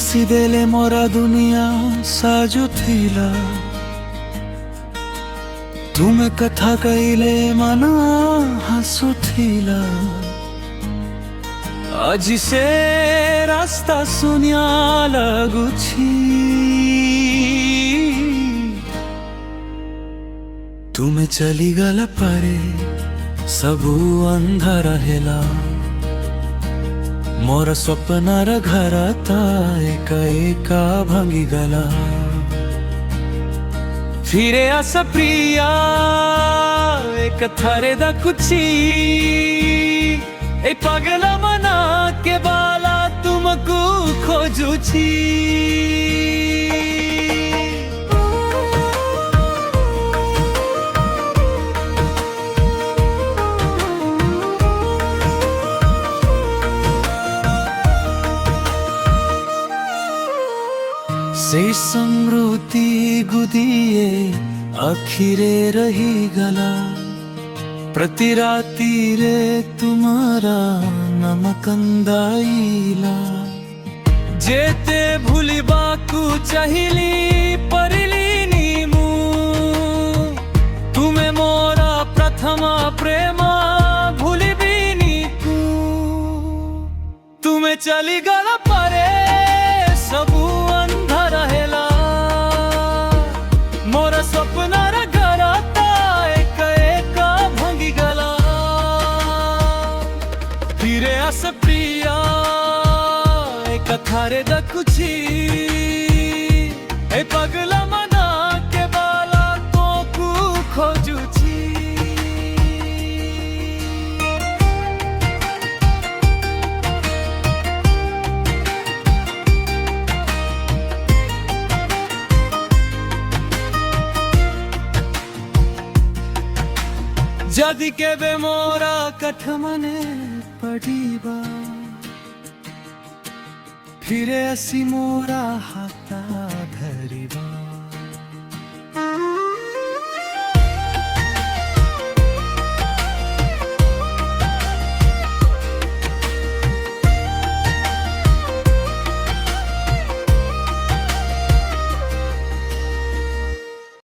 हसीदेले मोरा दुनिया साजुथिला तुमे कथा कहिले मन हसुथिला आज से रास्ता सुनिया लगुछि तुमे चली गला परे सबु अंधार हेला मोर स्वप्नार घर एका एका भांगी गला फिरे आस प्रिया एक थारे दा कुछी ए पगला मना के बाला तुमको खोजुची से समृति गुदिए आखिरे रही गला प्रति राती रे तुम्हारा नमकंदाईला जेते भूलिबा कु चाहिली परिली नीमु तुमे मोरा प्रथमा प्रेमा भूलिबी नीकु तुमे चली गला परे सबु हेला मोर स्वप्नार घर एक एका भांगी गला फिरे आस प्रिया एक थारे दा कुछी ए पगला मना के बाला तो कु खोजुची जदि केबे मोरा कठ मने पड़ीबा फिरे असी मोरा हाथा धरिबा।